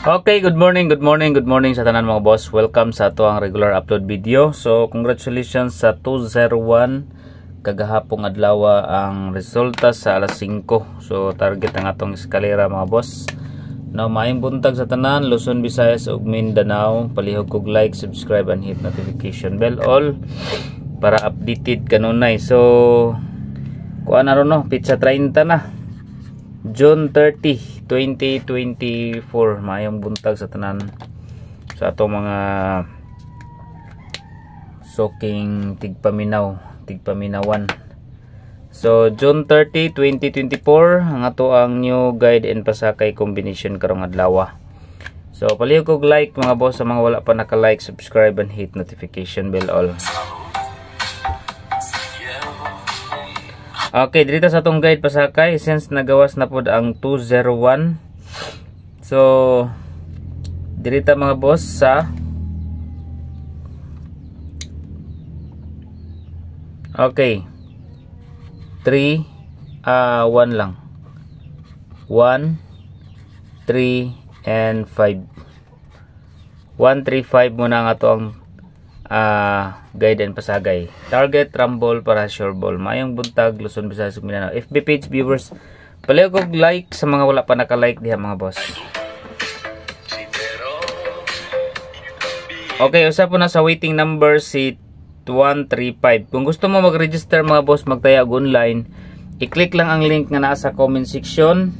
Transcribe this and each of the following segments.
Okay, good morning sa tanan mga boss. Welcome sa ato ang regular upload video. So, congratulations sa 201 kagahapong adlaw ang resulta sa alas 5. So, target ang atong eskalera mga boss. Now, maayong buntag sa tanan, Luzon, Visayas ug Mindanao. Palihog kog like, subscribe and hit notification bell all para updated kanunay. So, kuan na ron no, pizza 30 na. June 30, 2024. Mayong buntag sa tanan sa atong mga soking tigpaminawan. So June 30, 2024 ang ato ang new guide and pasakay combination karong adlaw. So palihog kog like mga boss, sa mga wala pa naka-like, subscribe and hit notification bell all. Okay, dito sa atong guide pasakay since nagawas na pod ang 201. So dito mga boss sa okay 3 1 lang 1 3 and 5 1 3 5 muna ang atong guide and pasagay. Target, rumble para sure ball. Mayong buntag, Luzon, Visayas ug Mindanao. FB page viewers, palihog og like sa mga wala pa naka-like diha mga boss. Okay, usa po na sa waiting number si 135. Kung gusto mo mag-register mga boss, magtaya og online, i-click lang ang link nga naa sa comment section.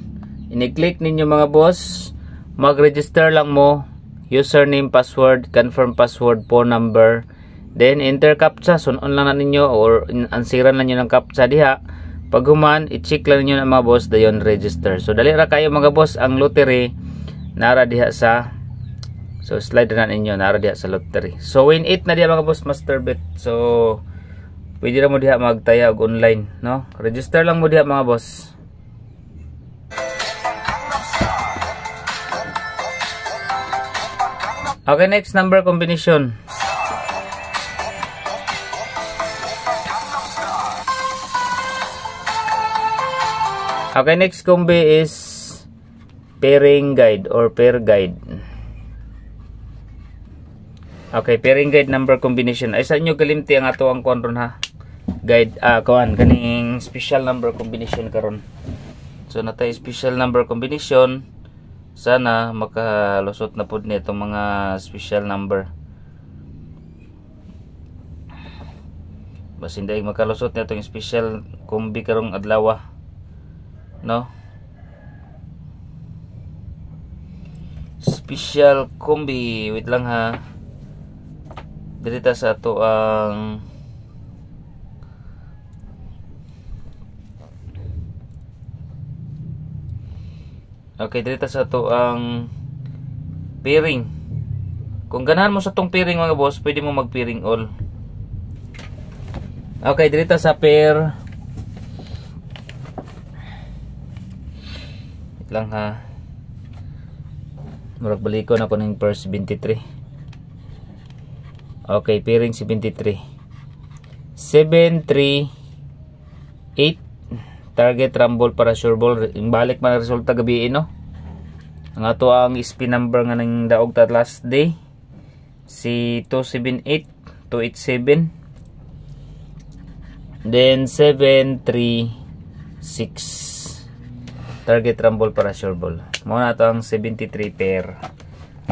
Ini-click ninyo mga boss, mag-register lang mo, username, password, confirm password, phone number, then enter captcha. Sunon lang na ninyo or ansiran lang nyo ng captcha diha. Pag human, i-check lang ninyo na mga boss, dayon register. So dali ra kayo mga boss, ang lottery nara diha sa, so slide na ninyo, nara diha sa lottery. So win 8 na diha mga boss, master bet. So pwede ra mo diha magtaya og online, no? Register lang mo diha mga boss. Okay, next number combination. Okay, next combi is pairing guide or pair guide. Okay, pairing guide number combination. Ay sa inyo kalimti ang ato ang kuan ron ha. Guide kuan kaning special number combination karon. So natay special number combination. Sana makalusot na pod ni itong mga special number. Bas hindi makalusot na itong special combi karong adlaw, no? Special combi, wait lang ha. Dirita sa ato ang okay, dito sa to ang pairing. Kung ganahan mo sa tong pairing mga boss, pwede mo mag-pairing all. Okay, dito sa pair. Wait lang ha. Murag balikon ako ng pair 73. Okay, pairing 73. 7 3 8. Target, rumble para sure ball. Balik man ang resulta gabi no. Ang ato ang spin number nga nang daog ta last day si 278 287, then 736. Target, rumble para sure ball. Mo na to ang 73 pair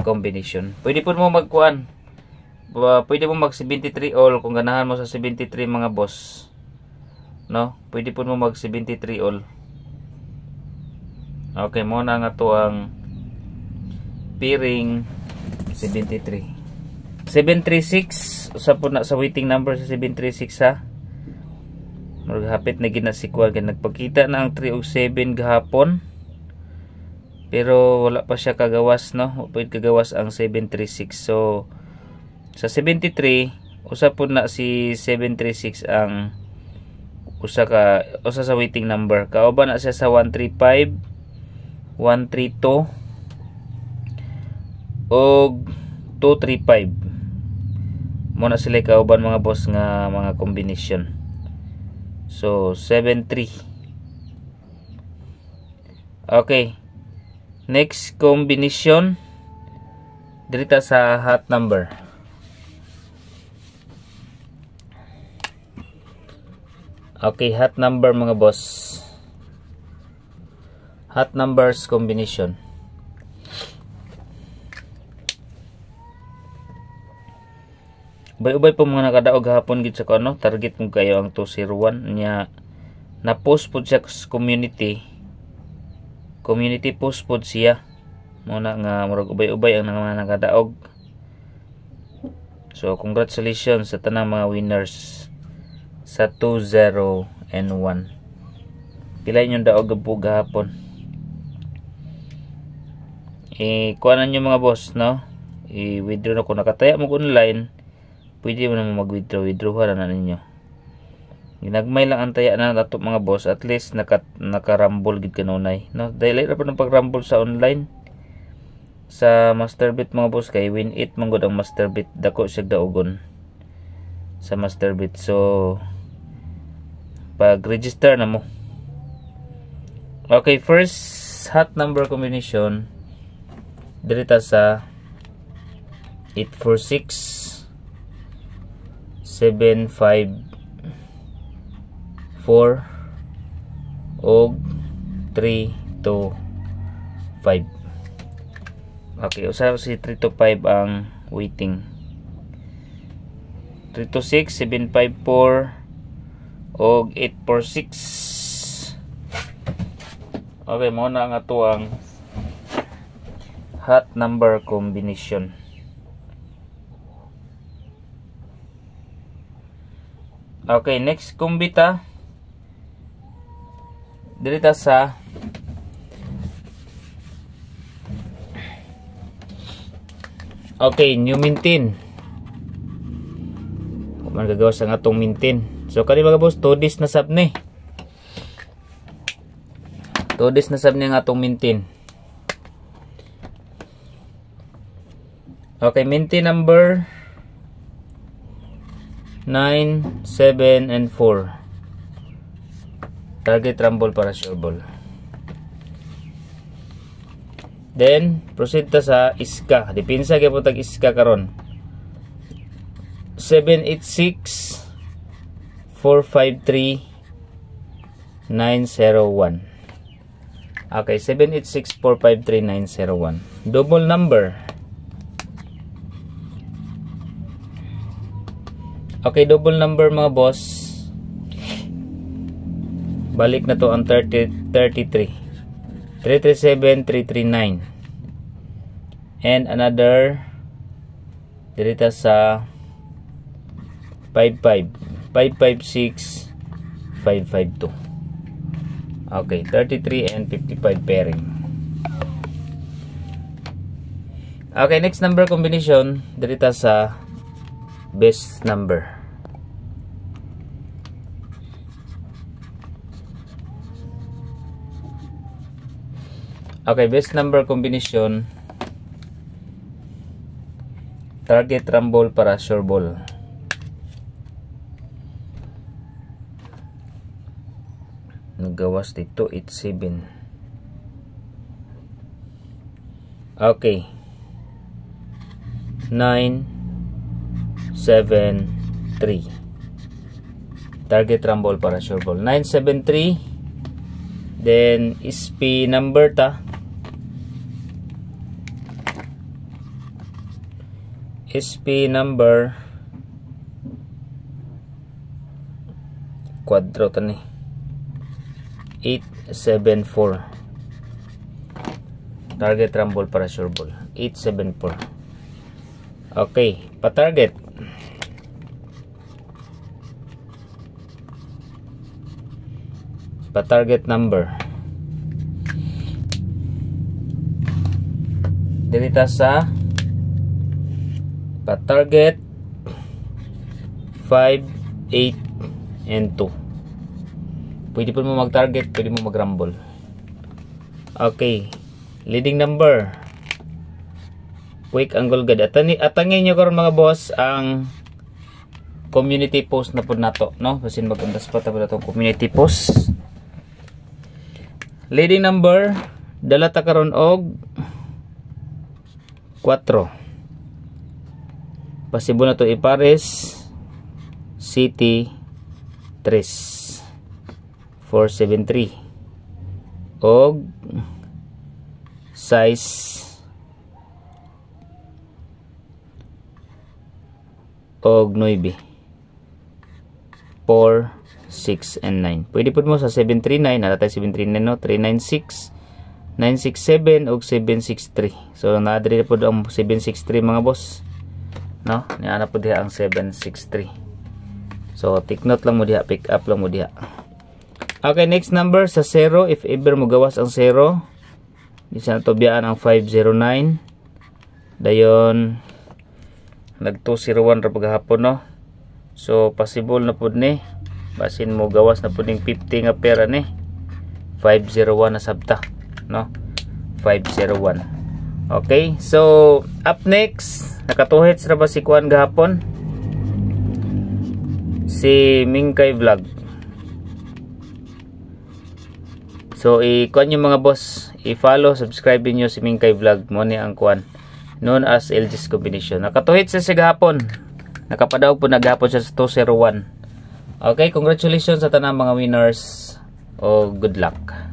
combination. Pwede po mo magkuan. Pwede mo mag 73 all kung ganahan mo sa 73 mga boss. No, pwede po mo mag 73 all. Okay, mo na nga to ang pairing 73. 736 usa po na sa waiting number sa 736 ha. Maghapit na ginasikuan kay nagpakita na ang 3 ug 7 gahapon. Pero wala pa siya kagawas, no? Pwede kagawas ang 736. So sa 73 usa po na si 736 ang usa sa waiting number. Kauban na siya sa 135, 132 og 235. Muna sila kauban mga boss nga mga combination. So 73. Okay. Next combination Dirita sa hot number. Okay, hot number mga boss. Hot numbers combination. Ubay-ubay po mga nakadaog hapon gid sa kuno, target mo kayo ang 201 nya na post po siya sa community. Community post po siya. Muna nga murag ubay-ubay ang mga nakadaog. So congratulations sa tanang mga winners sa 20 and 1. Pilay nyo daog po gahapon. Kuhanan nyo mga boss, no? I-withdraw na kung nakataya mo online, pwede mo naman mag-withdraw na ninyo. Ginagmay lang ang taya na nato mga boss, at least nakarambol gid kanunay, no? Dahil ra pa ng pagrambol sa online. Sa Masterbit mga boss kay win it man gud ang Masterbit, dako siya daogon sa Masterbit. So pag register na mo. Okay, first hot number combination dirita sa 846 754 og 325. Okay, usahay si 325 ang waiting. 326 754 og 846. Okay, mo na ang ato ang hot number combination. Okay, next kumbita dirita sa new mintin. Kung man gagawa sa nga itong mintin. So kani mga boss, 2 days na sab ni. 2 days na sab ni nga itong mintin. Okay, mintin number 9, 7, and 4. Target rumble para sure ball. Then proceed ta sa iska. Dipinsa gyud po tag iska karon. 786 453 901. Okay, 786 453 901. Double number. Okay, double number mga boss. Balik na to ang 33. 337 339. And another dirita sa 55 556 552. Okay, 33 and 55 pairing. Okay, next number combination dirita sa best number. Okay, best number combination. Target rumble para sure ball. Nagawas dito 87. Okay. 9 7 3. Target rumble para sure ball. 973. Then SP number ta. SP number quadro ta ni 874. Target rumble para sure ball 874. Okay, pa-target number dirita sa pa-target 5, 8, and 2. Pwede po mo mag-target, pwede mo mag-rumble. Okay, leading number quick angle gad. Atangin nyo karon mga boss ang community post na po nato, no? Basin mag-undas pa ta itong community post. Leading number dala ta karon og 4. Possible na to ipares. City 3 473 og size 9 4, 6, and 9. Pwede po mo sa 739, natatay 739 no, 396, 967 og 763. So naadri po ang 763 mga boss. No, niya na po diha ang 763. So take note lang mo diha, pick up lang mo diha. Okay, next number sa 0, if ever mo gawas ang 0, di sana to biyaan ang 509. Dayon nag 201 ra paghapon no. So possible na pud ni basin mo gawas na pud ning 50 nga pera ni 501 na sabta no, 501. Okay, so up next nakatuhit ra ba si kuan gahapon, si Mingkay Vlog. So i-kuan yung mga boss, i-follow, subscribe niyo si Mingkay Vlog mo ni ang kuan known as LG's combination. Nakatuhit sa gahapon, nakapadaog po naghapon siya sa 201. Okay, congratulations sa tanang mga winners o good luck.